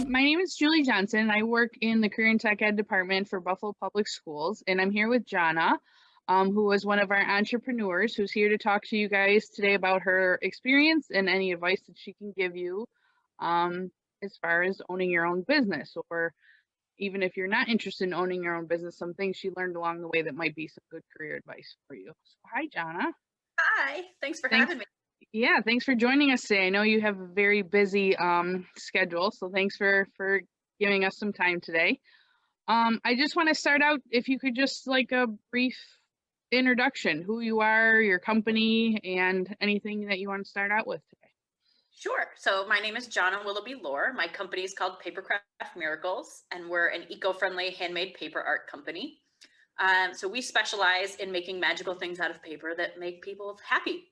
My name is Julie Johnson. I work in the Career and Tech Ed department for Buffalo Public Schools, and I'm here with Janna, who is one of our entrepreneurs who's here to talk to you guys today about her experience and any advice that she can give you as far as owning your own business, or even if you're not interested in owning your own business, some things she learned along the way that might be some good career advice for you. So, hi, Janna. Hi, thanks for Thanks. having me. Yeah, thanks for joining us today. I know you have a very busy schedule, so thanks for giving us some time today. I just want to start out, if you could just like a brief introduction, who you are, your company, and anything that you want to start out with today. Sure. So my name is Janna Willoughby-Lohr. My company is called Papercraft Miracles, and we're an eco-friendly handmade paper art company. So we specialize in making magical things out of paper that make people happy.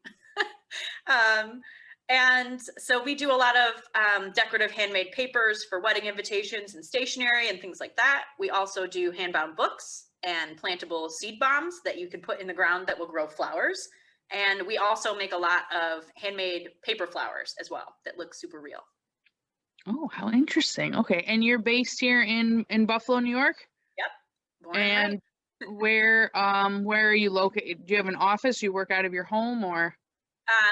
And so we do a lot of decorative handmade papers for wedding invitations and stationery and things like that. We also do hand-bound books and plantable seed bombs that you can put in the ground that will grow flowers. And we also make a lot of handmade paper flowers as well that look super real. Oh, how interesting. Okay, and you're based here in Buffalo, New York? Yep. Born and where are you located? Do you have an office? You work out of your home, or?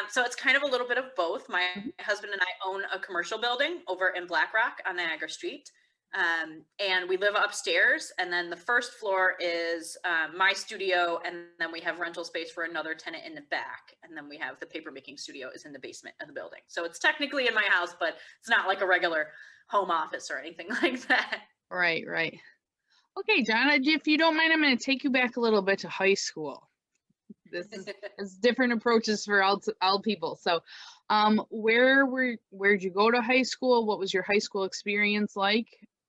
So it's kind of a little bit of both. My husband and I own a commercial building over in Black Rock on Niagara Street. And we live upstairs, and then the first floor is my studio, and then we have rental space for another tenant in the back, and then we have the paper making studio is in the basement of the building. So it's technically in my house, but it's not like a regular home office or anything like that. Right. Okay, Janna, if you don't mind, I'm going to take you back a little bit to high school. This is different approaches for all people. So, where'd you go to high school? What was your high school experience like?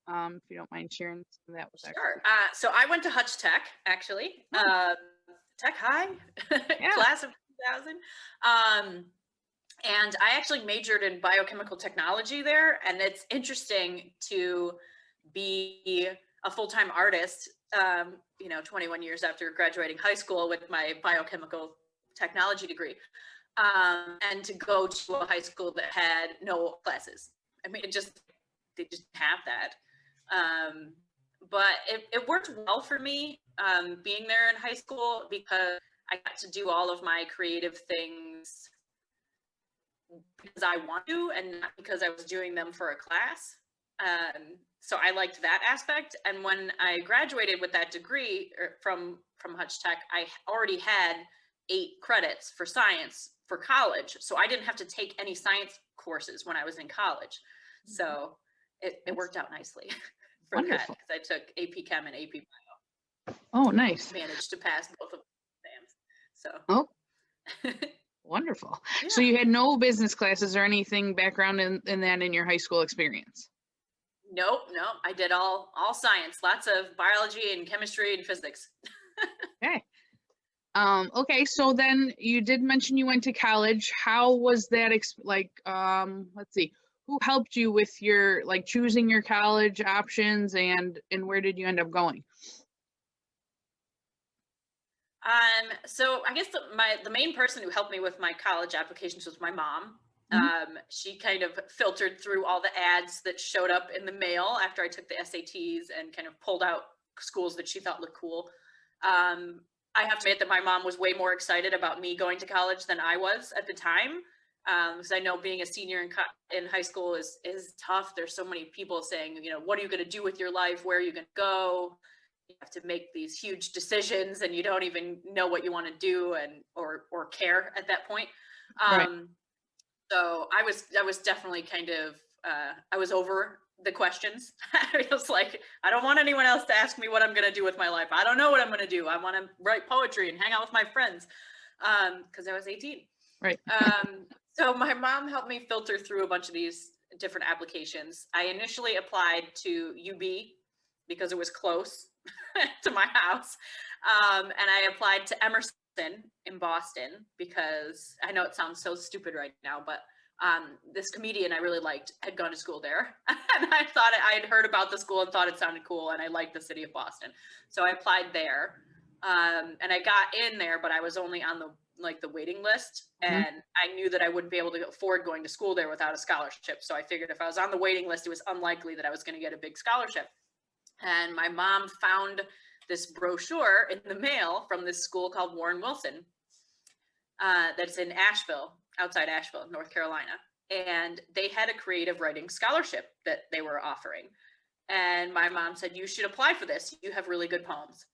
If you don't mind sharing some of that with us. Sure. So I went to Hutch Tech, actually. Tech High, Yeah. class of 2000. And I actually majored in biochemical technology there. And it's interesting to be a full-time artist, 21 years after graduating high school with my biochemical technology degree, and to go to a high school that had no classes. I mean, they just didn't have that. But it worked well for me being there in high school, because I got to do all of my creative things because I want to, and not because I was doing them for a class. So I liked that aspect. And when I graduated with that degree from Hutch Tech, I already had 8 credits for science for college. So I didn't have to take any science courses when I was in college. So it worked out nicely for that, because I took AP Chem and AP Bio. Oh, nice. Managed to pass both of the exams. So. Oh, wonderful. Yeah. So you had no business classes or anything background in that in your high school experience? Nope. I did all science, lots of biology and chemistry and physics. Okay. Okay, so then you did mention you went to college. How was that let's see, who helped you with your choosing your college options, and where did you end up going? So I guess the main person who helped me with my college applications was my mom. She kind of filtered through all the ads that showed up in the mail after I took the SATs and kind of pulled out schools that she thought looked cool. I have to admit that my mom was way more excited about me going to college than I was at the time. Because I know being a senior in high school is tough. There's so many people saying, what are you going to do with your life? Where are you going to go? You have to make these huge decisions, and you don't even know what you want to do or care at that point. Right. So I was definitely kind of, I was over the questions. I was like, I don't want anyone else to ask me what I'm going to do with my life. I don't know what I'm going to do. I want to write poetry and hang out with my friends, because I was 18. Right. So my mom helped me filter through a bunch of these different applications. I initially applied to UB because it was close to my house. And I applied to Emerson in Boston because I know it sounds so stupid right now, but this comedian I really liked had gone to school there. And I thought I had heard about the school and thought it sounded cool, and I liked the city of Boston. So I applied there. And I got in there, but I was only on like the waiting list, Mhm. and I knew that I wouldn't be able to afford going to school there without a scholarship. So I figured if I was on the waiting list, it was unlikely that I was going to get a big scholarship. And my mom found this brochure in the mail from this school called Warren Wilson, that's in Asheville, outside Asheville, North Carolina. And they had a creative writing scholarship that they were offering. And my mom said, you should apply for this. You have really good poems.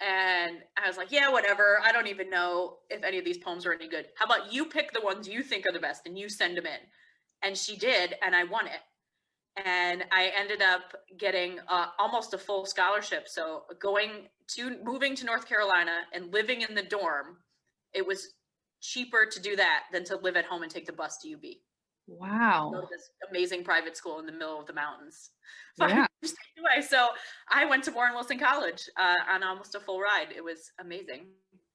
And I was like, yeah, whatever. I don't even know if any of these poems are any good. How about you pick the ones you think are the best and you send them in? And she did, and I won it. And I ended up getting almost a full scholarship. So moving to North Carolina and living in the dorm, it was cheaper to do that than to live at home and take the bus to UB. Go to Wow. this amazing private school in the middle of the mountains. Yeah. Anyway, so I went to Warren Wilson College on almost a full ride. It was amazing.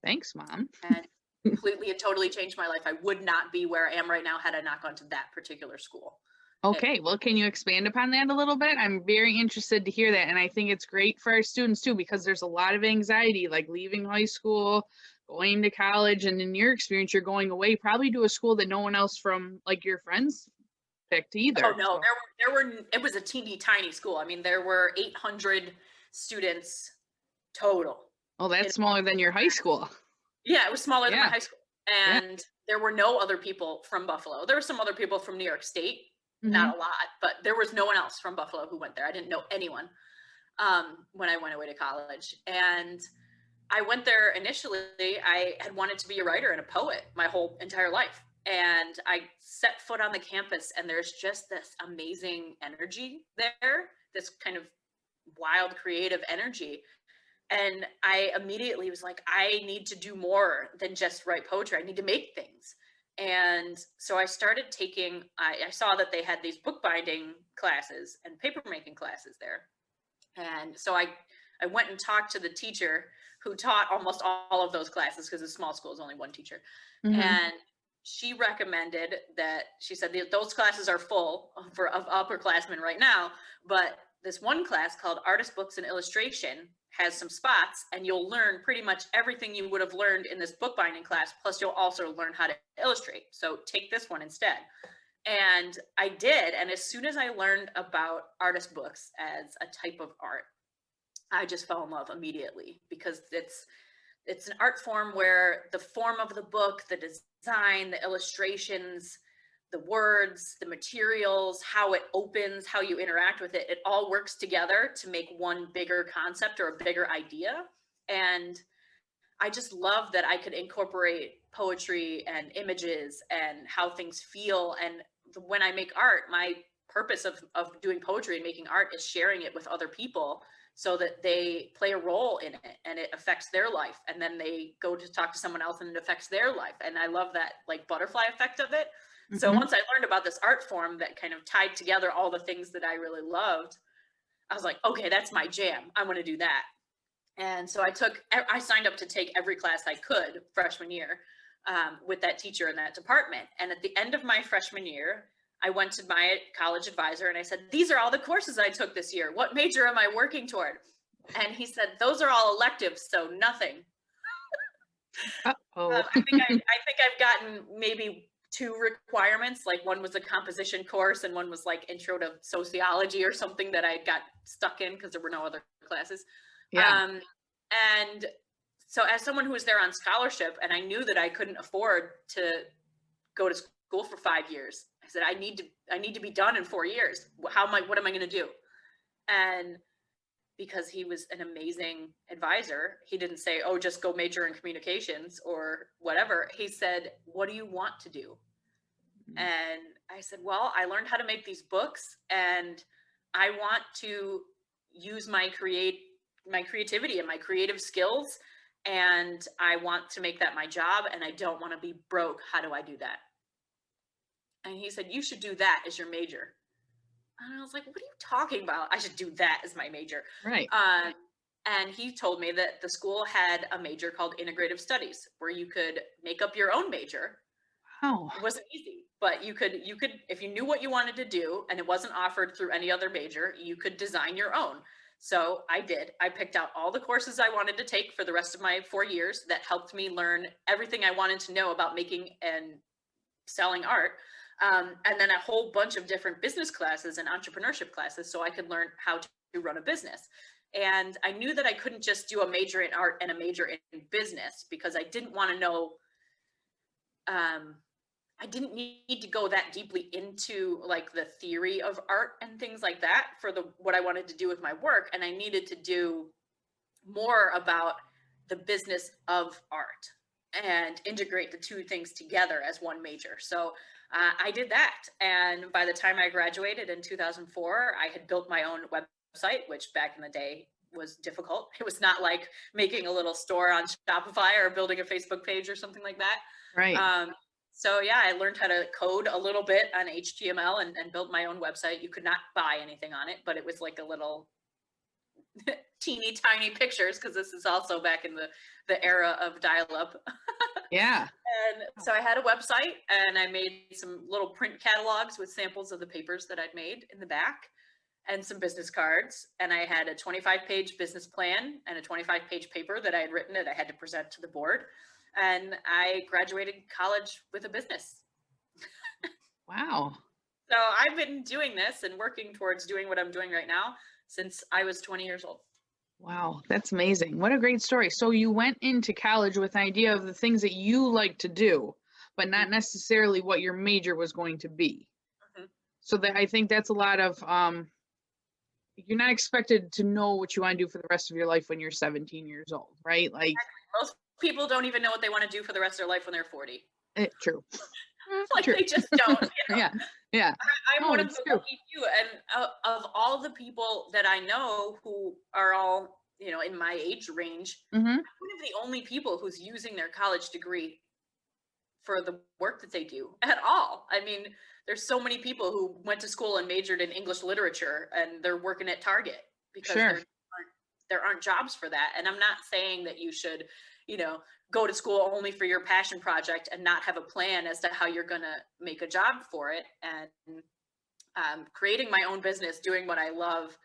Thanks, Mom. And completely and totally changed my life. I would not be where I am right now had I not gone to that particular school. Okay, well, can you expand upon that a little bit? I'm very interested to hear that. And I think it's great for our students too, because there's a lot of anxiety, like leaving high school, going to college, and in your experience, you're going away probably to a school that no one else from like your friends picked either. Oh no, it was a teeny tiny school. I mean, there were 800 students total. Oh, that's smaller than your high school. Yeah, it was smaller than my high school. Yeah. And there were no other people from Buffalo. There were some other people from New York State, Mhm. not a lot, but there was no one else from Buffalo who went there. I didn't know anyone when I went away to college. And I went there initially, I had wanted to be a writer and a poet my whole entire life. And I set foot on the campus and there's just this amazing energy there, this kind of wild creative energy. And I immediately was like, I need to do more than just write poetry. I need to make things. And so I started taking, I saw that they had these bookbinding classes and papermaking classes there. And so I went and talked to the teacher who taught almost all of those classes, because a small school is only one teacher. Mhm. And she recommended that, she said, those classes are full of upperclassmen right now, but this one class called Artist Books and Illustration has some spots, and you'll learn pretty much everything you would have learned in this bookbinding class, plus you'll also learn how to illustrate. So take this one instead. And I did. And as soon as I learned about artist books as a type of art, I just fell in love immediately, because it's an art form where the form of the book, the design, the illustrations, the words, the materials, how it opens, how you interact with it, it all works together to make one bigger concept or a bigger idea. And I just love that I could incorporate poetry and images and how things feel. And when I make art, my purpose of doing poetry and making art is sharing it with other people so that they play a role in it and it affects their life. And then they go to talk to someone else and it affects their life. And I love that like butterfly effect of it. So Mhm. once I learned about this art form that kind of tied together all the things that I really loved, I was like, okay, that's my jam. I want to do that. And so I signed up to take every class I could freshman year with that teacher in that department. And at the end of my freshman year, I went to my college advisor and I said, these are all the courses I took this year. What major am I working toward? And he said, those are all electives, so nothing. Uh-oh. I think I've gotten maybe 2 requirements. Like one was a composition course and one was like intro to sociology or something that I got stuck in because there were no other classes. Yeah. And so as someone who was there on scholarship, and I knew that I couldn't afford to go to school for 5 years, I said, I need to be done in 4 years. What am I going to do? And because he was an amazing advisor, he didn't say, oh, just go major in communications or whatever. He said, what do you want to do? And I said, well, I learned how to make these books and I want to use my creativity and my creative skills. And I want to make that my job and I don't want to be broke. How do I do that? And he said, you should do that as your major. And I was like, what are you talking about? I should do that as my major. Right. And he told me that the school had a major called integrative studies where you could make up your own major. Oh. It wasn't easy, but you could, if you knew what you wanted to do and it wasn't offered through any other major, you could design your own. So I did. I picked out all the courses I wanted to take for the rest of my 4 years that helped me learn everything I wanted to know about making and selling art. And then a whole bunch of different business classes and entrepreneurship classes so I could learn how to run a business. And I knew that I couldn't just do a major in art and a major in business, because I didn't want to know, I didn't need to go that deeply into like the theory of art and things like that for what I wanted to do with my work. And I needed to do more about the business of art and integrate the two things together as one major. So I did that. And by the time I graduated in 2004, I had built my own website, which back in the day was difficult. It was not like making a little store on Shopify or building a Facebook page or something like that. Right. So yeah, I learned how to code a little bit on HTML and built my own website. You could not buy anything on it, but it was like a little teeny tiny pictures, because this is also back in the era of dial-up. Yeah. And so I had a website, and I made some little print catalogs with samples of the papers that I'd made in the back, and some business cards. And I had a 25-page business plan and a 25-page paper that I had written that I had to present to the board. And I graduated college with a business. Wow. So I've been doing this and working towards doing what I'm doing right now since I was 20 years old. Wow, that's amazing. What a great story. So you went into college with an idea of the things that you like to do, but not necessarily what your major was going to be. Mhm. So that I think that's a lot of you're not expected to know what you want to do for the rest of your life when you're 17 years old, right? Like most people don't even know what they want to do for the rest of their life when they're 40. True. Like True. they just don't. You know? Yeah. I'm No, one of it's the true. lucky few. And of all the people that I know who are all, you know, in my age range, Mm-hmm. I'm one of the only people who's using their college degree for the work that they do at all. I mean, there's so many people who went to school and majored in English literature and they're working at Target because Sure. there aren't jobs for that. And I'm not saying that you should, you know, go to school only for your passion project and not have a plan as to how you're going to make a job for it. And creating my own business, doing what I love,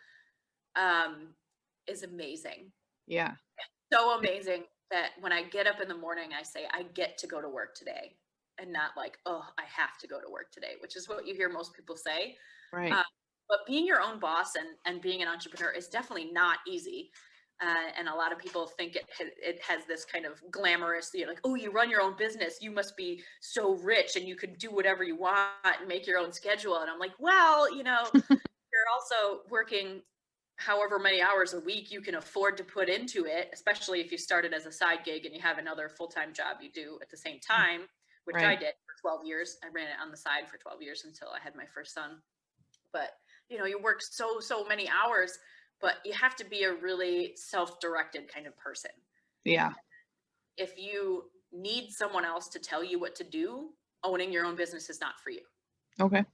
is amazing. Yeah. So amazing that when I get up in the morning, I say, I get to go to work today, and not like, oh, I have to go to work today, which is what you hear most people say. Right. But being your own boss and being an entrepreneur is definitely not easy. And a lot of people think it has this kind of glamorous, you know, like, oh, you run your own business, you must be so rich and you could do whatever you want and make your own schedule. And I'm like, well, you know, you're also working however many hours a week you can afford to put into it, especially if you started as a side gig and you have another full-time job you do at the same time, which I Right. did for 12 years. I ran it on the side for 12 years until I had my first son. But, you know, you work so many hours, but you have to be a really self-directed kind of person. Yeah. If you need someone else to tell you what to do, owning your own business is not for you. Okay.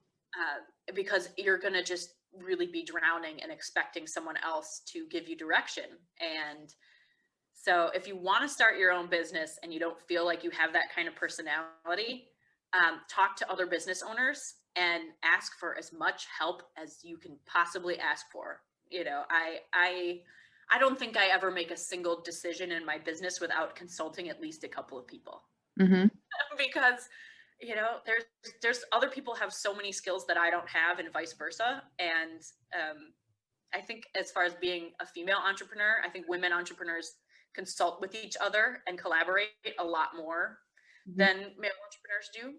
Because you're going to just really be drowning and expecting someone else to give you direction. And so if you want to start your own business and you don't feel like you have that kind of personality, talk to other business owners and ask for as much help as you can possibly ask for. You know, I don't think I ever make a single decision in my business without consulting at least a couple of people. Mm-hmm. Because, you know, there's other people have so many skills that I don't have, and vice versa. And I think as far as being a female entrepreneur, I think women entrepreneurs consult with each other and collaborate a lot more than male entrepreneurs do.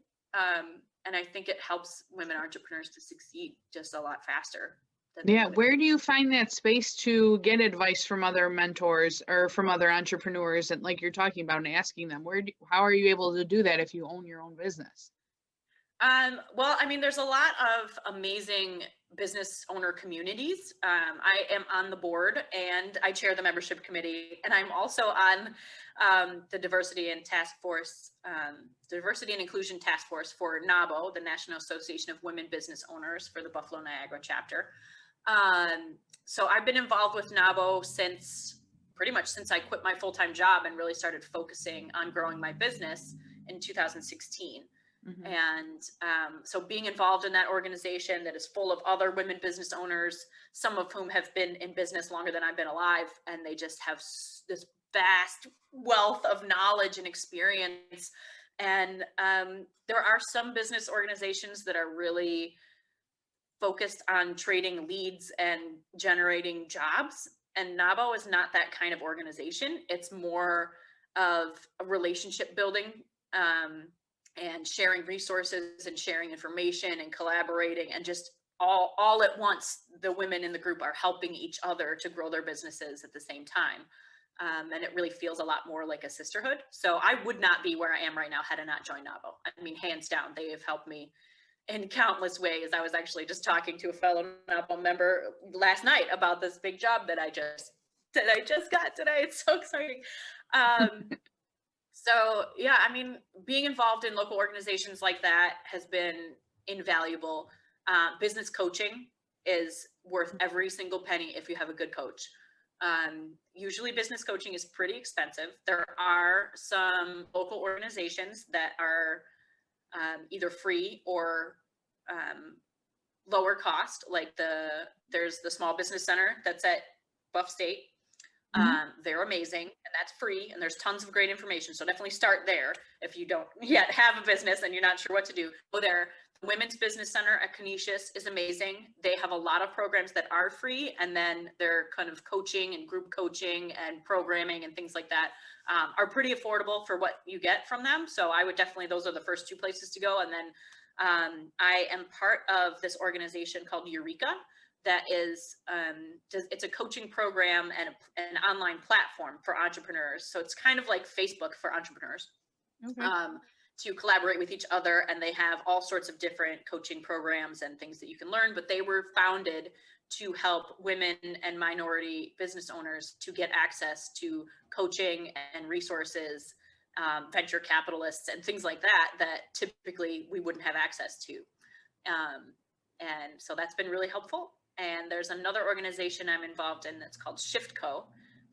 And I think it helps women entrepreneurs to succeed just a lot faster. Yeah. Where do you find that space to get advice from other mentors or from other entrepreneurs, and like you're talking about, and asking them, how are you able to do that if you own your own business? Well, I mean, there's a lot of amazing business owner communities. I am on the board and I chair the membership committee, and I'm also on the diversity and inclusion task force for NABO, the National Association of Women Business Owners, for the Buffalo Niagara chapter. So I've been involved with NABO pretty much since I quit my full-time job and really started focusing on growing my business in 2016. Mhm. And so being involved in that organization that is full of other women business owners, some of whom have been in business longer than I've been alive, and they just have this vast wealth of knowledge and experience. And there are some business organizations that are really focused on trading leads and generating jobs. And NABO is not that kind of organization. It's more of a relationship building, and sharing resources and sharing information and collaborating, and just all at once, the women in the group are helping each other to grow their businesses at the same time. And it really feels a lot more like a sisterhood. So I would not be where I am right now had I not joined NABO. I mean, hands down, they have helped me in countless ways. I was actually just talking to a fellow NABO member last night about this big job that I just got today. It's so exciting. So yeah, I mean, being involved in local organizations like that has been invaluable. Business coaching is worth every single penny if you have a good coach. Usually business coaching is pretty expensive. There are some local organizations that are either free or lower cost, like there's the Small Business Center that's at Buff State. They're amazing, and that's free, and there's tons of great information. So definitely start there. If you don't yet have a business and you're not sure what to do, go there. The Women's Business Center at Canisius is amazing. They have a lot of programs that are free, and then their kind of coaching and group coaching and programming and things like that are pretty affordable for what you get from them. So I would definitely, those are the first two places to go. And then I am part of this organization called Eureka. That is, it's a coaching program and an online platform for entrepreneurs. So it's kind of like Facebook for entrepreneurs. Okay. To collaborate with each other, and they have all sorts of different coaching programs and things that you can learn, but they were founded to help women and minority business owners to get access to coaching and resources, venture capitalists and things like that, that typically we wouldn't have access to. And so that's been really helpful. And there's another organization I'm involved in that's called ShiftCo,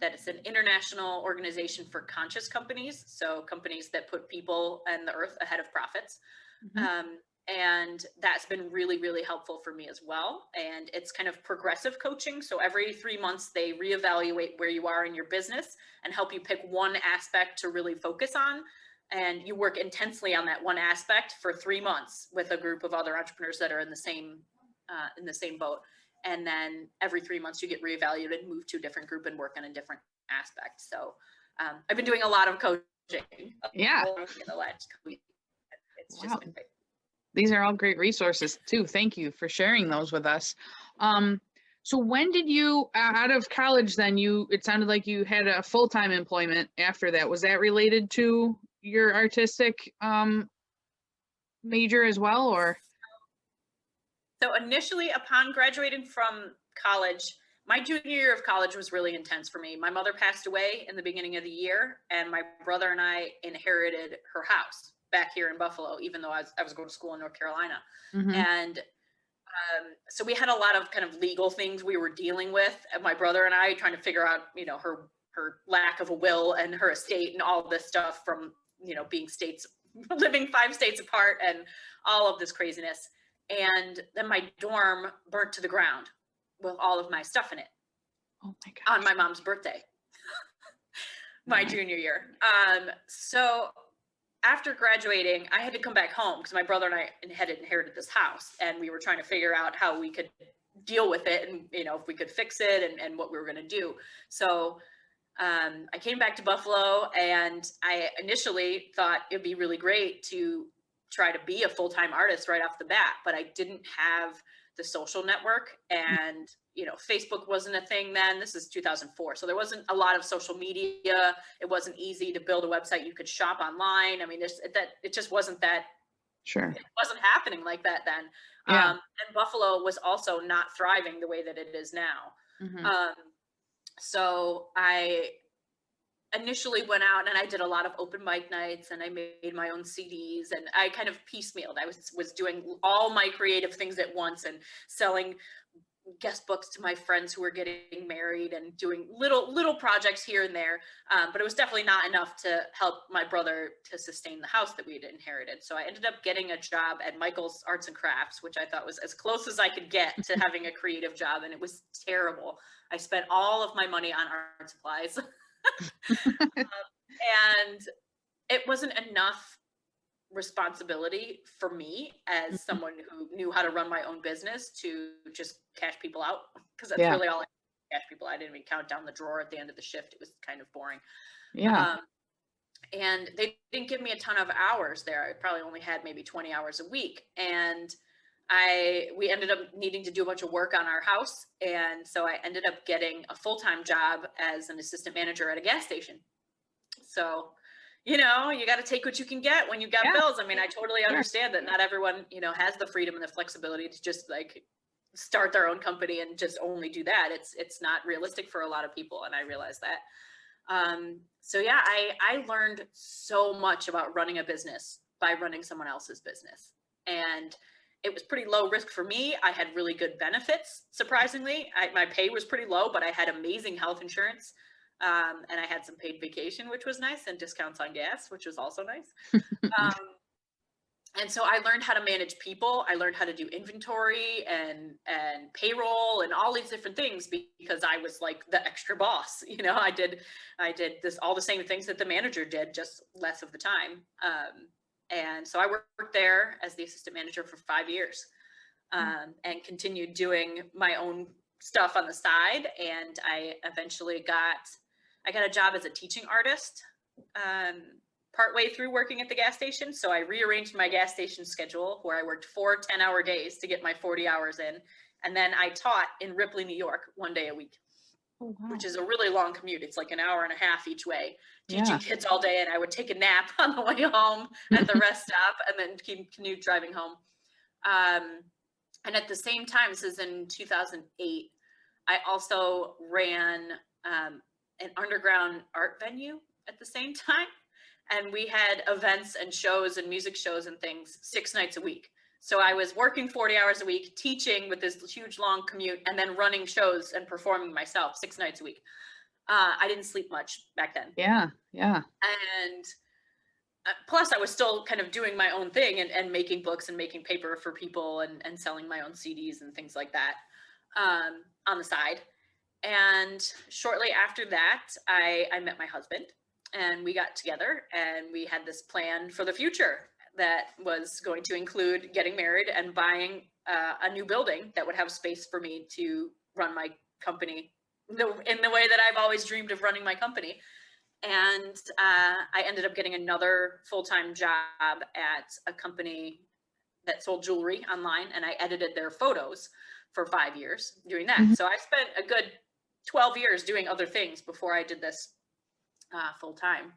that is an international organization for conscious companies. So companies that put people and the earth ahead of profits. And that's been really, really helpful for me as well. And it's kind of progressive coaching. So every 3 months, they reevaluate where you are in your business and help you pick one aspect to really focus on. And you work intensely on that one aspect for 3 months with a group of other entrepreneurs that are in the same boat. And then every 3 months you get reevaluated, move to a different group and work on a different aspect. So I've been doing a lot of coaching. Yeah. In the last week. It's just been great. These are all great resources too. Thank you for sharing those with us. So when did you, out of college then, it sounded like you had a full-time employment after that. Was that related to your artistic major as well, or? So initially, upon graduating from college, my junior year of college was really intense for me. My mother passed away in the beginning of the year, and my brother and I inherited her house back here in Buffalo, even though I was going to school in North Carolina. And so we had a lot of kind of legal things we were dealing with, and my brother and I trying to figure out, her lack of a will and her estate and all this stuff from, being living 5 states apart and all of this craziness. And then my dorm burnt to the ground with all of my stuff in it. Oh my gosh. On my mom's birthday, my junior year. So after graduating, I had to come back home because my brother and I had inherited this house, and we were trying to figure out how we could deal with it, and if we could fix it and what we were going to do. So I came back to Buffalo, and I initially thought it'd be really great to try to be a full-time artist right off the bat, but I didn't have the social network, and Facebook wasn't a thing then. This is 2004, so there wasn't a lot of social media. It wasn't easy to build a website. You could shop online. I mean, it just wasn't that. Sure. It wasn't happening like that then. Yeah. And Buffalo was also not thriving the way that it is now. So I initially went out and I did a lot of open mic nights, and I made my own CDs, and I kind of piecemealed. I was doing all my creative things at once and selling guest books to my friends who were getting married and doing little projects here and there. But it was definitely not enough to help my brother to sustain the house that we had inherited. So I ended up getting a job at Michael's Arts and Crafts, which I thought was as close as I could get to having a creative job. And it was terrible. I spent all of my money on art supplies. And it wasn't enough responsibility for me as someone who knew how to run my own business to just cash people out, because that's really all I cash people. I didn't even count down the drawer at the end of the shift. It was kind of boring. And they didn't give me a ton of hours there. I probably only had maybe 20 hours a week. And we ended up needing to do a bunch of work on our house. And so I ended up getting a full-time job as an assistant manager at a gas station. So, you know, you got to take what you can get when you got bills. I mean, I totally understand that not everyone, you know, has the freedom and the flexibility to just like start their own company and just only do that. It's not realistic for a lot of people. And I realize that. So yeah, I learned so much about running a business by running someone else's business. And it was pretty low risk for me. I had really good benefits. Surprisingly, my pay was pretty low, but I had amazing health insurance. And I had some paid vacation, which was nice, and discounts on gas, which was also nice. And so I learned how to manage people. I learned how to do inventory and payroll and all these different things because I was like the extra boss. You know, I did all the same things that the manager did, just less of the time. And so I worked there as the assistant manager for 5 years, and continued doing my own stuff on the side. And I eventually got a job as a teaching artist partway through working at the gas station. So I rearranged my gas station schedule where I worked 4 10-hour days to get my 40 hours in. And then I taught in Ripley, New York, 1 day a week, which is a really long commute. It's like an hour and a half each way, teaching kids all day. And I would take a nap on the way home at the rest stop and then commute driving home. And at the same time, this is in 2008, I also ran an underground art venue at the same time. And we had events and shows and music shows and things 6 nights a week. So I was working 40 hours a week, teaching with this huge long commute, and then running shows and performing myself 6 nights a week. I didn't sleep much back then. Yeah. And plus I was still kind of doing my own thing and making books and making paper for people and selling my own CDs and things like that on the side. And shortly after that, I met my husband, and we got together, and we had this plan for the future that was going to include getting married and buying a new building that would have space for me to run my company in the way that I've always dreamed of running my company. And I ended up getting another full-time job at a company that sold jewelry online, and I edited their photos for 5 years doing that. So I spent a good 12 years doing other things before I did this full time.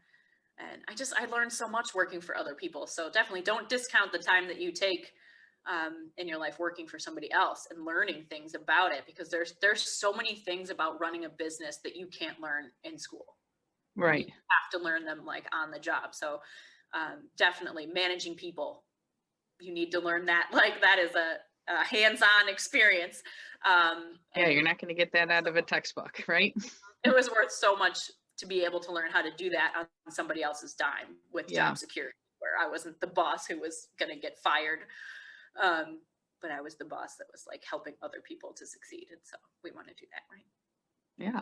And I learned so much working for other people. So definitely don't discount the time that you take in your life working for somebody else and learning things about it, because there's so many things about running a business that you can't learn in school. Right. You have to learn them like on the job. So definitely managing people, you need to learn that. Like that is a hands-on experience. You're not going to get that out of a textbook, right? It was worth so much to be able to learn how to do that on somebody else's dime with job security, where I wasn't the boss who was going to get fired. But I was the boss that was like helping other people to succeed. And so we want to do that, right? Yeah.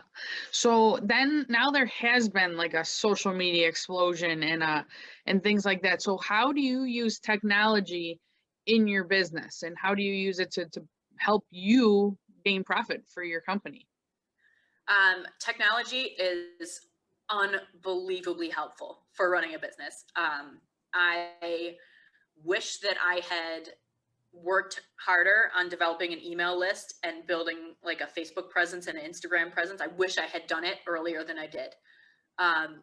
So then now there has been like a social media explosion and things like that. So how do you use technology in your business, and how do you use it to help you gain profit for your company? Technology is unbelievably helpful for running a business. I wish that I had worked harder on developing an email list and building like a Facebook presence and an Instagram presence. I wish I had done it earlier than I did.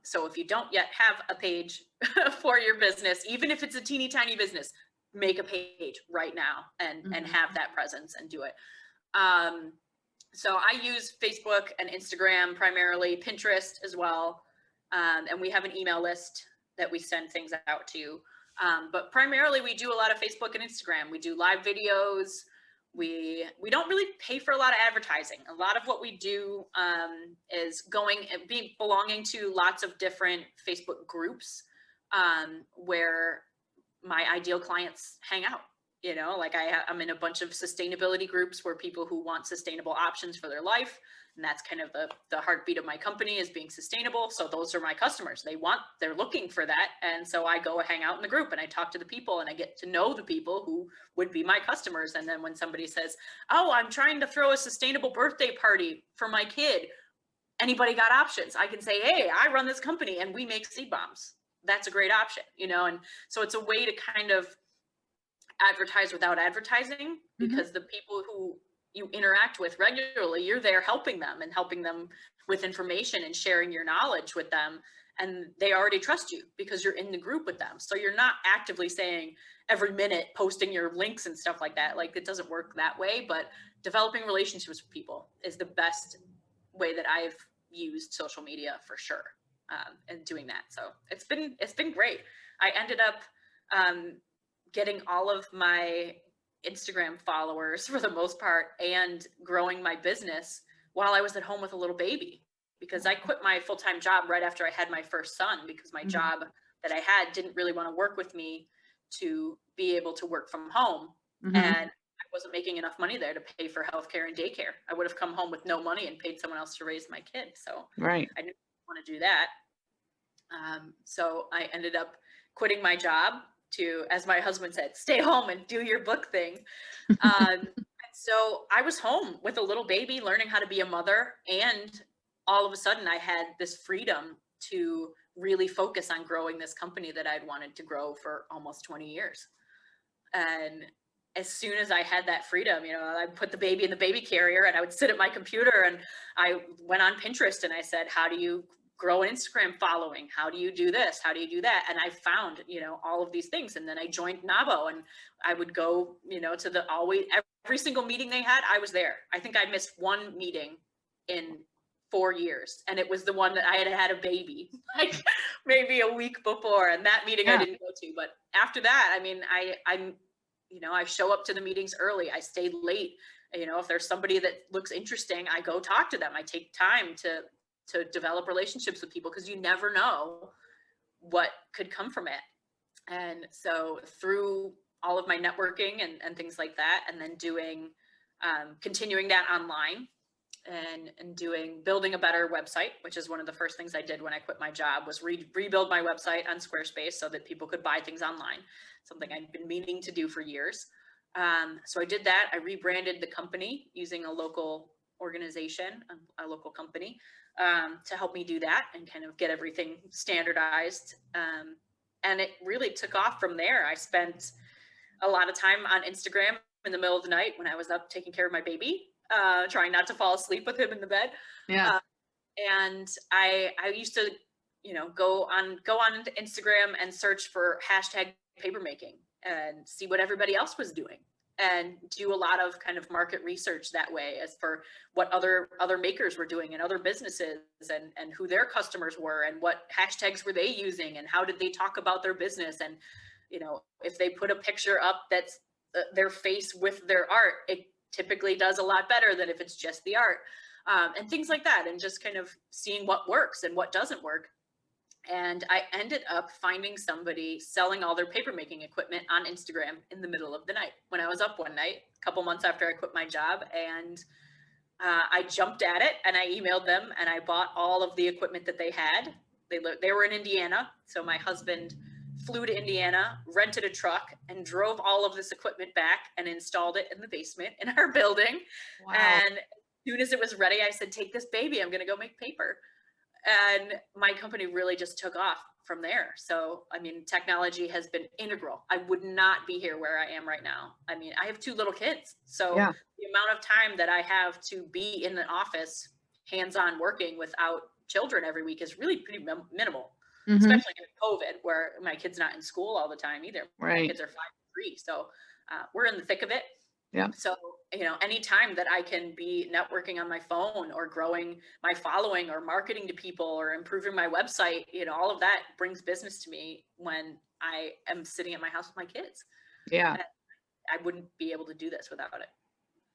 So if you don't yet have a page for your business, even if it's a teeny tiny business, make a page right now and have that presence and do it. So I use Facebook and Instagram primarily, Pinterest as well. And we have an email list that we send things out to. But primarily we do a lot of Facebook and Instagram. We do live videos. we don't really pay for a lot of advertising. A lot of what we do is belonging to lots of different Facebook groups where my ideal clients hang out. You know, like I'm in a bunch of sustainability groups where people who want sustainable options for their life, and that's kind of the heartbeat of my company, is being sustainable. So those are my customers. They're looking for that. And so I go hang out in the group and I talk to the people and I get to know the people who would be my customers. And then when somebody says, oh, I'm trying to throw a sustainable birthday party for my kid, anybody got options? I can say, hey, I run this company and we make seed bombs. That's a great option, you know? And so it's a way to kind of advertise without advertising, because the people who you interact with regularly, you're there helping them with information and sharing your knowledge with them. And they already trust you because you're in the group with them. So you're not actively saying every minute, posting your links and stuff like that. Like, it doesn't work that way, but developing relationships with people is the best way that I've used social media for sure. And doing that. So it's been great. I ended up getting all of my Instagram followers for the most part and growing my business while I was at home with a little baby, because I quit my full-time job right after I had my first son, because my job that I had didn't really want to work with me to be able to work from home. And I wasn't making enough money there to pay for healthcare and daycare. I would have come home with no money and paid someone else to raise my kid. So I didn't want to do that. So I ended up quitting my job to, as my husband said, stay home and do your book thing. So I was home with a little baby, learning how to be a mother. And all of a sudden I had this freedom to really focus on growing this company that I'd wanted to grow for almost 20 years. And as soon as I had that freedom, you know, I put the baby in the baby carrier and I would sit at my computer and I went on Pinterest and I said, how do you grow an Instagram following? How do you do this? How do you do that? And I found, you know, all of these things. And then I joined NABO and I would go, you know, to every single meeting they had, I was there. I think I missed one meeting in 4 years. And it was the one that I had a baby, like maybe a week before. And that meeting I didn't go to. But after that, I mean, I'm, you know, I show up to the meetings early. I stayed late. You know, if there's somebody that looks interesting, I go talk to them. I take time to develop relationships with people, because you never know what could come from it. And so through all of my networking and things like that, and then continuing that online and building a better website, which is one of the first things I did when I quit my job, was rebuild my website on Squarespace so that people could buy things online, something I'd been meaning to do for years. So I did that. I rebranded the company using a local organization, a local company, to help me do that and kind of get everything standardized. And it really took off from there. I spent a lot of time on Instagram in the middle of the night when I was up taking care of my baby, trying not to fall asleep with him in the bed. And I used to, you know, go on Instagram and search for hashtag papermaking and see what everybody else was doing, and do a lot of kind of market research that way as for what other makers were doing and other businesses, and who their customers were and what hashtags were they using and how did they talk about their business. And, you know, if they put a picture up that's their face with their art, it typically does a lot better than if it's just the art, and things like that, and just kind of seeing what works and what doesn't work. And I ended up finding somebody selling all their papermaking equipment on Instagram in the middle of the night when I was up one night, a couple months after I quit my job. And I jumped at it and I emailed them and I bought all of the equipment that they had. They were in Indiana. So my husband flew to Indiana, rented a truck, and drove all of this equipment back and installed it in the basement in our building. Wow. And as soon as it was ready, I said, take this baby, I'm going to go make paper. And my company really just took off from there. So, I mean, technology has been integral. I would not be here where I am right now. I mean, I have 2 little kids. So the amount of time that I have to be in the office, hands-on working without children every week is really pretty minimal, especially in COVID, where my kid's not in school all the time either. My kids are 5 and 3. So we're in the thick of it. So, you know, anytime that I can be networking on my phone or growing my following or marketing to people or improving my website, you know, all of that brings business to me when I am sitting at my house with my kids. And I wouldn't be able to do this without it.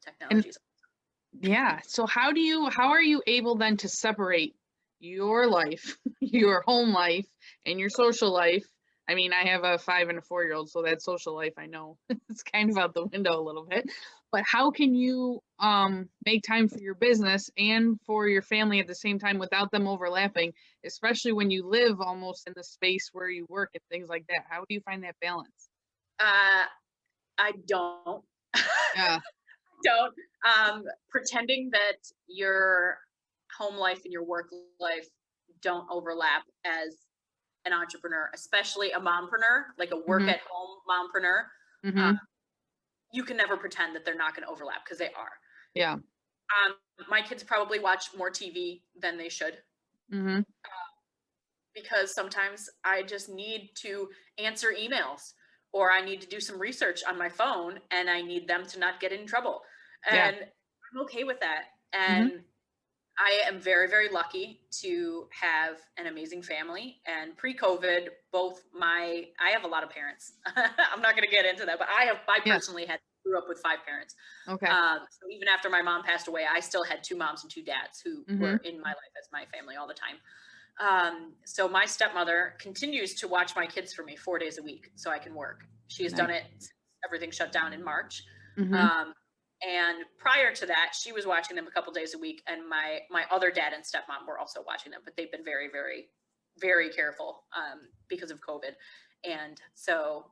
technology is. Yeah. So how are you able then to separate your life, your home life and your social life? I mean, I have a 5 and a 4-year-old, so that social life, I know it's kind of out the window a little bit, but how can you make time for your business and for your family at the same time without them overlapping, especially when you live almost in the space where you work and things like that? How do you find that balance? I don't. Yeah. Don't. Pretending that your home life and your work life don't overlap as an entrepreneur, especially a mompreneur, like a work Mhm. at home mompreneur. Mhm. You can never pretend that they're not going to overlap, because they are. Yeah. My kids probably watch more TV than they should, Mhm. because sometimes I just need to answer emails, or I need to do some research on my phone, and I need them to not get in trouble. Yeah. And I'm okay with that. Mhm. And I am very, very lucky to have an amazing family. And pre-COVID, I have a lot of parents. I'm not going to get into that, but I Yeah. personally grew up with 5 parents. Okay. So even after my mom passed away, I still had 2 moms and 2 dads who were Mhm. in my life as my family all the time. So my stepmother continues to watch my kids for me 4 days a week so I can work. She has done Nice. it since everything shut down in March. Mhm. Um, and prior to that, she was watching them a couple days a week, and my other dad and stepmom were also watching them, but they've been very, very, very careful because of COVID. And so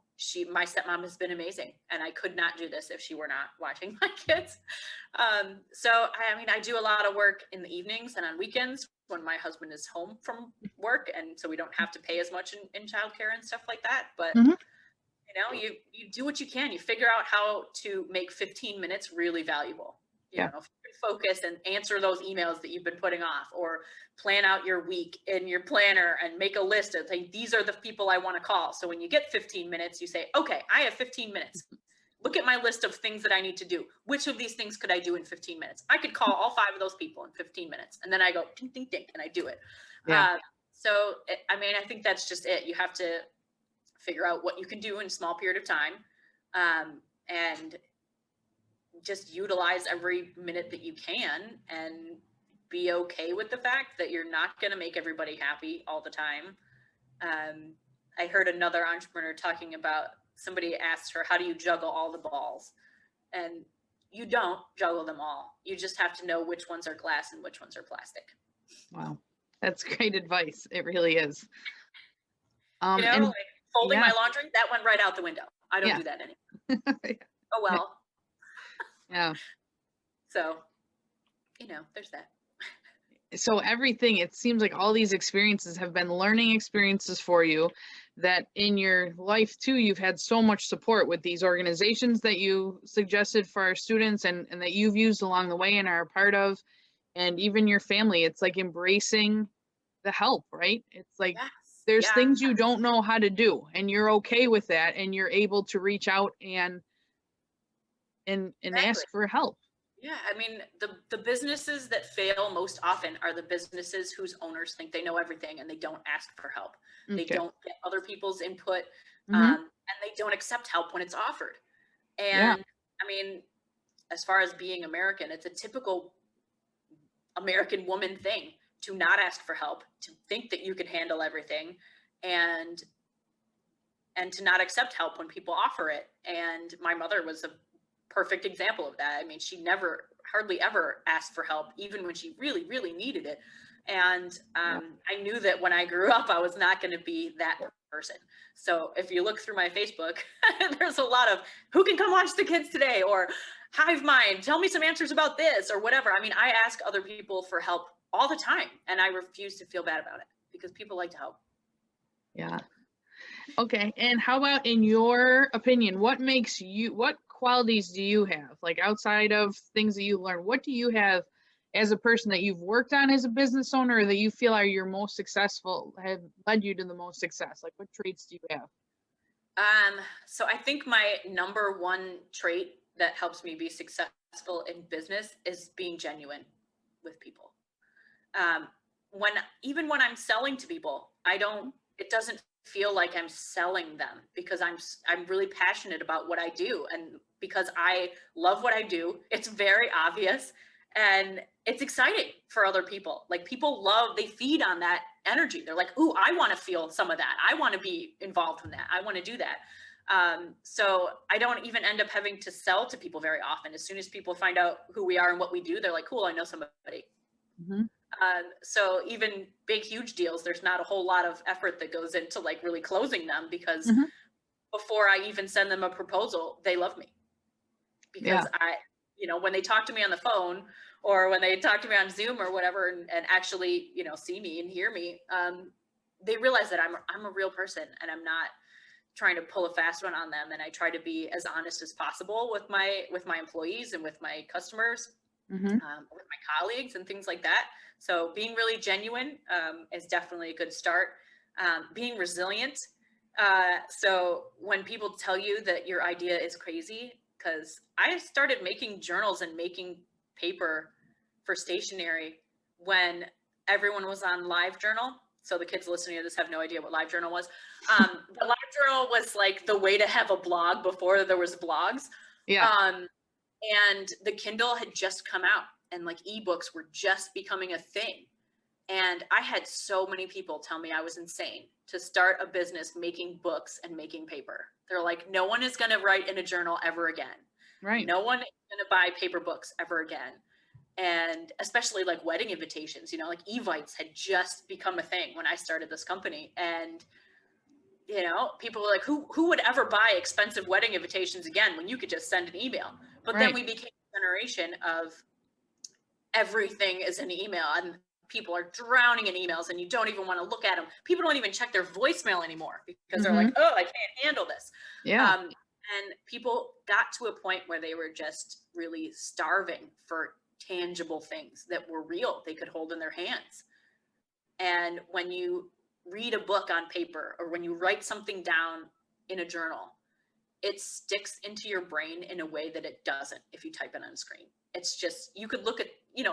my stepmom has been amazing, and I could not do this if she were not watching my kids. So I mean, I do a lot of work in the evenings and on weekends when my husband is home from work, and so we don't have to pay as much in childcare and stuff like that. But Mhm. you do what you can. You figure out how to make 15 minutes really valuable. Yeah. If you can focus and answer those emails that you've been putting off, or plan out your week in your planner and make a list of, like, these are the people I want to call. So when you get 15 minutes, you say, okay, I have 15 minutes. Look at my list of things that I need to do. Which of these things could I do in 15 minutes? I could call all 5 of those people in 15 minutes. And then I go, ding, ding, ding, and I do it. Yeah. I mean, I think that's just it. You have to figure out what you can do in a small period of time, and just utilize every minute that you can, and be okay with the fact that you're not going to make everybody happy all the time. I heard another entrepreneur talking about, somebody asked her, how do you juggle all the balls? And you don't juggle them all. You just have to know which ones are glass and which ones are plastic. Wow. That's great advice. It really is. Like And folding yeah. my laundry, that went right out the window. I don't Yeah. do that anymore. Oh, well. Yeah. So, there's that. So everything, it seems like all these experiences have been learning experiences for you, that in your life too, you've had so much support with these organizations that you suggested for our students, and that you've used along the way and are a part of, and even your family. It's like embracing the help, right? It's like Yes. there's Yeah. things you don't know how to do, and you're okay with that, and you're able to reach out and Exactly. ask for help. Yeah. I mean, the businesses that fail most often are the businesses whose owners think they know everything, and they don't ask for help. They Okay. don't get other people's input, Mm-hmm. and they don't accept help when it's offered. Yeah. And I mean, as far as being American, it's a typical American woman thing to not ask for help, to think that you can handle everything, and to not accept help when people offer it. And my mother was a perfect example of that. I mean, she hardly ever asked for help, even when she really, really needed it. And Yeah. I knew that when I grew up, I was not going to be that person. So if you look through my Facebook, there's a lot of, who can come watch the kids today? Or Hive Mind, tell me some answers about this, or whatever. I mean, I ask other people for help all the time, and I refuse to feel bad about it, because people like to help. Yeah. Okay. And how about, in your opinion, what qualities do you have? Like, outside of things that you learn, what do you have as a person that you've worked on as a business owner, or that you feel are your most successful, have led you to the most success? Like, what traits do you have? So I think my number one trait that helps me be successful in business is being genuine with people. Um, even when I'm selling to people, it doesn't feel like I'm selling them, because I'm really passionate about what I do, and because I love what I do. It's very obvious, and it's exciting for other people. Like, people they feed on that energy. They're like, ooh, I want to feel some of that. I want to be involved in that. I want to do that. So I don't even end up having to sell to people very often. As soon as people find out who we are and what we do, they're like, cool, I know somebody. So even big, huge deals, there's not a whole lot of effort that goes into like really closing them, because before I even send them a proposal, they love me, because when they talk to me on the phone, or when they talk to me on Zoom or whatever, and actually, see me and hear me, they realize that I'm a real person, and I'm not trying to pull a fast one on them. And I try to be as honest as possible with my employees and with my customers, with my colleagues and things like that. So being really genuine is definitely a good start. Being resilient. So when people tell you that your idea is crazy, because I started making journals and making paper for stationery when everyone was on LiveJournal. So the kids listening to this have no idea what LiveJournal was. But LiveJournal was like the way to have a blog before there was blogs. And the Kindle had just come out, and like ebooks were just becoming a thing. And I had so many people tell me I was insane to start a business making books and making paper. They're like, no one is going to write in a journal ever again. Right. No one is going to buy paper books ever again. And especially like wedding invitations, like Evites had just become a thing when I started this company. And, people were like, who would ever buy expensive wedding invitations again when you could just send an email? But then we became a generation of everything is an email, and people are drowning in emails, and you don't even want to look at them. People don't even check their voicemail anymore, because they're like, oh, I can't handle this. And people got to a point where they were just really starving for tangible things that were real, they could hold in their hands. And when you read a book on paper, or when you write something down in a journal, it sticks into your brain in a way that it doesn't if you type it on a screen. It's just, you could look at,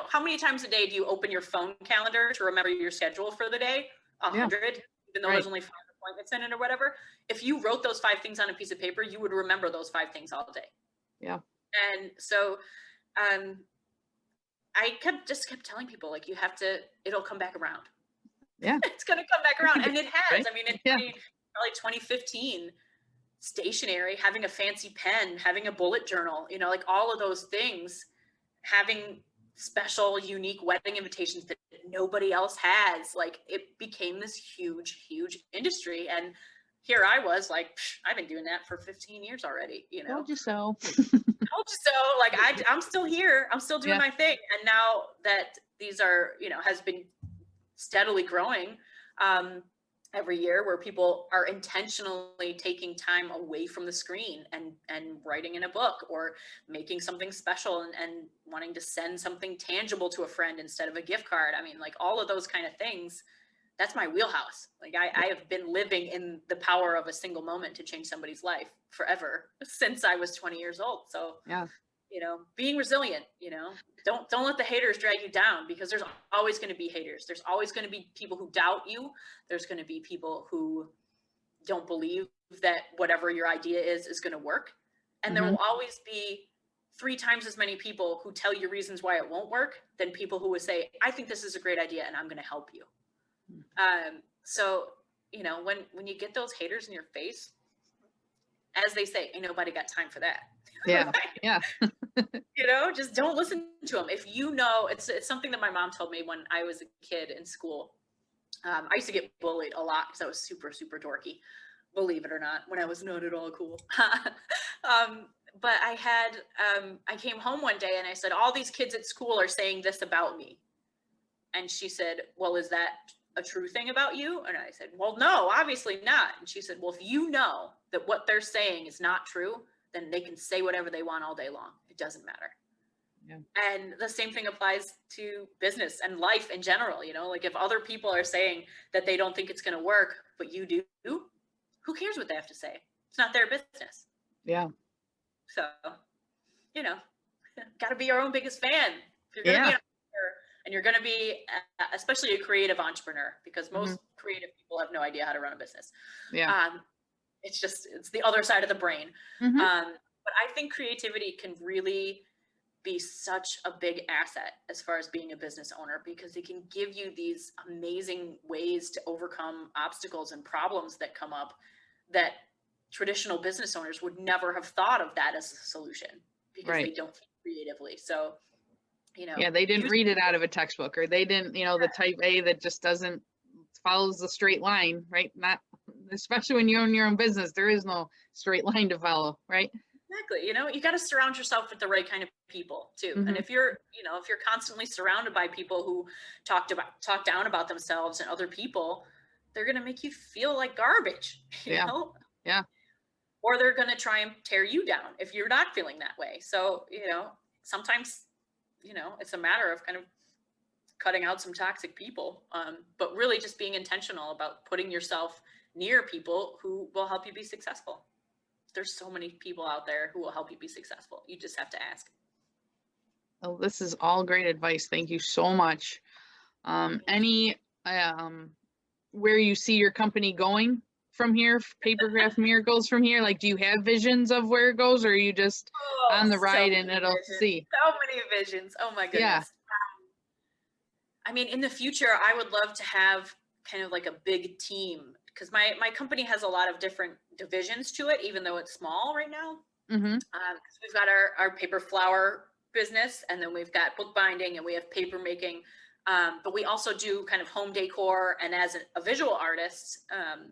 how many times a day do you open your phone calendar to remember your schedule for the day? 100, even though there's only 5 appointments in it or whatever. If you wrote those 5 things on a piece of paper, you would remember those 5 things all day. Yeah. And so I kept telling people, like, it'll come back around. Yeah. It's going to come back around. And it has. I mean, it's probably 2015, stationery, having a fancy pen, having a bullet journal, like all of those things, having special, unique wedding invitations that nobody else has. Like, it became this huge, huge industry. And here I was like, I've been doing that for 15 years already, Told you so. Told you so. Like, I'm still here. I'm still doing my thing. And now that these are, has been steadily growing every year, where people are intentionally taking time away from the screen and writing in a book, or making something special and wanting to send something tangible to a friend instead of a gift card. I mean, like, all of those kind of things, that's my wheelhouse. Like, I have been living in the power of a single moment to change somebody's life forever since I was 20 years old. So being resilient, don't let the haters drag you down, because there's always going to be haters. There's always going to be people who doubt you. There's going to be people who don't believe that whatever your idea is going to work. And there will always be 3 times as many people who tell you reasons why it won't work than people who would say, I think this is a great idea and I'm going to help you. So, when you get those haters in your face, as they say, ain't nobody got time for that. Yeah. Yeah. Just don't listen to them. If it's something that my mom told me when I was a kid in school. I used to get bullied a lot because I was super, super dorky, believe it or not, when I was not at all cool. But I came home one day and I said, all these kids at school are saying this about me. And she said, well, is that a true thing about you? And I said, well, no, obviously not. And she said, well, if you know that what they're saying is not true, then they can say whatever they want all day long. It doesn't matter. Yeah. And the same thing applies to business and life in general. Like, if other people are saying that they don't think it's going to work, but you do, who cares what they have to say? It's not their business. Yeah. So, got to be your own biggest fan. If you're going to be an entrepreneur, And you're going to be, especially a creative entrepreneur, because most Mm-hmm. creative people have no idea how to run a business. Yeah. It's the other side of the brain. Mm-hmm. But I think creativity can really be such a big asset as far as being a business owner, because it can give you these amazing ways to overcome obstacles and problems that come up that traditional business owners would never have thought of that as a solution, because Right. they don't think creatively. So, Yeah, they didn't read it out of a textbook, or they didn't, the type A that just doesn't follows the straight line, right? Not especially when you own your own business, there is no straight line to follow, right? Exactly. You got to surround yourself with the right kind of people too. Mm-hmm. And if you're constantly surrounded by people who talk down about themselves and other people, they're going to make you feel like garbage, you know? Yeah. Or they're going to try and tear you down if you're not feeling that way. So, sometimes, it's a matter of kind of cutting out some toxic people, but really just being intentional about putting yourself near people who will help you be successful. There's so many people out there who will help you be successful. You just have to ask. Oh, this is all great advice. Thank you so much. Any where you see your company going from here, Papercraft Miracles from here? Like, do you have visions of where it goes, or are you just on the ride and it'll see? So many visions. Oh my goodness. Yeah. I mean, in the future, I would love to have kind of like a big team, because my company has a lot of different divisions to it, even though it's small right now. Mm-hmm. We've got our paper flower business, and then we've got bookbinding, and we have paper making. But we also do kind of home decor. And as a visual artist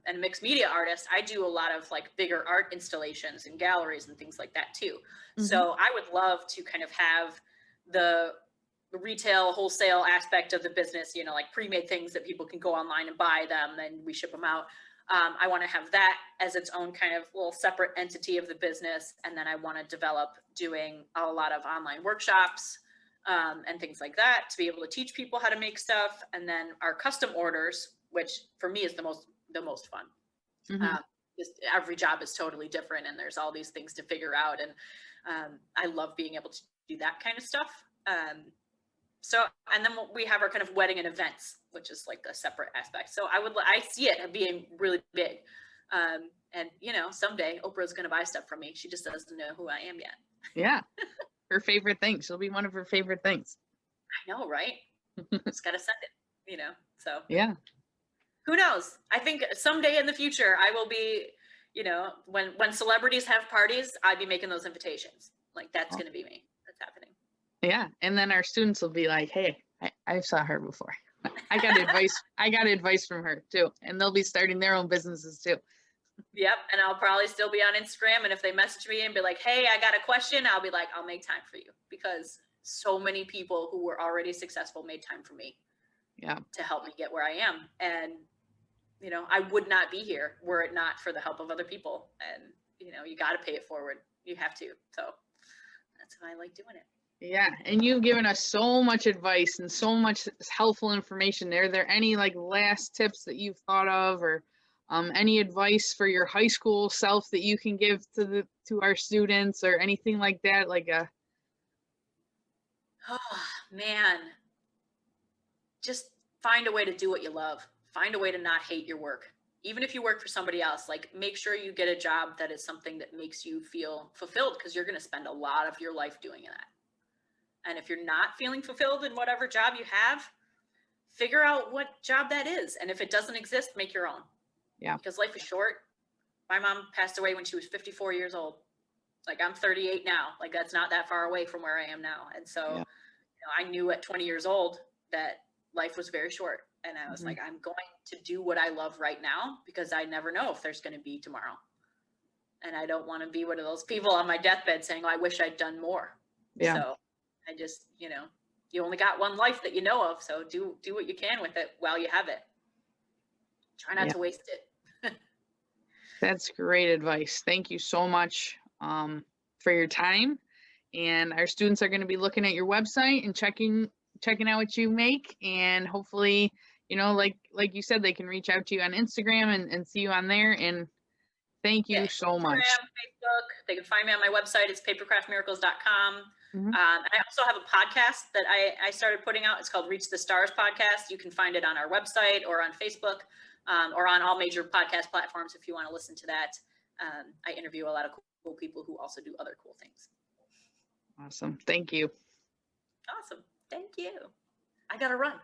and a mixed media artist, I do a lot of like bigger art installations and galleries and things like that too. Mm-hmm. So I would love to kind of have the retail wholesale aspect of the business, like pre-made things that people can go online and buy them, and we ship them out. I want to have that as its own kind of little separate entity of the business. And then I want to develop doing a lot of online workshops and things like that to be able to teach people how to make stuff. And then our custom orders, which for me is the most fun. Mm-hmm. Every job is totally different, and there's all these things to figure out. And I love being able to do that kind of stuff. So, and then we have our kind of wedding and events, which is like a separate aspect. So I see it being really big. And someday Oprah's going to buy stuff from me. She just doesn't know who I am yet. Yeah. Her favorite thing. She'll be one of her favorite things. I know, right? Just got to send it, so. Yeah. Who knows? I think someday in the future, I will be, when celebrities have parties, I'd be making those invitations. Like, that's going to be me. That's happening. Yeah. And then our students will be like, hey, I saw her before. I got advice. I got advice from her too. And they'll be starting their own businesses too. Yep. And I'll probably still be on Instagram. And if they message me and be like, hey, I got a question, I'll be like, I'll make time for you, because so many people who were already successful made time for me. Yeah. To help me get where I am. And, I would not be here were it not for the help of other people. And, you got to pay it forward. You have to. So that's how I like doing it. Yeah, and you've given us so much advice and so much helpful information. Are there any like last tips that you've thought of, or any advice for your high school self that you can give to our students, or anything like that? Oh man, just find a way to do what you love. Find a way to not hate your work. Even if you work for somebody else, like, make sure you get a job that is something that makes you feel fulfilled, because you're going to spend a lot of your life doing that. And if you're not feeling fulfilled in whatever job you have, figure out what job that is. And if it doesn't exist, make your own. Yeah. Because life is short. My mom passed away when she was 54 years old. Like, I'm 38 now. Like, that's not that far away from where I am now. And so, I knew at 20 years old that life was very short. And I was like, I'm going to do what I love right now, because I never know if there's going to be tomorrow. And I don't want to be one of those people on my deathbed saying, oh, I wish I'd done more. Yeah. So I just, you only got one life that you know of. So do what you can with it while you have it. Try not to waste it. That's great advice. Thank you so much for your time. And our students are going to be looking at your website and checking out what you make. And hopefully, like you said, they can reach out to you on Instagram and see you on there. And thank you so much. Facebook. They can find me on my website. It's papercraftmiracles.com. Mhm. And I also have a podcast that I started putting out. It's called Reach the Stars Podcast. You can find it on our website or on Facebook, or on all major podcast platforms if you want to listen to that. I interview a lot of cool people who also do other cool things. Awesome. Thank you. Awesome. Thank you. I got to run.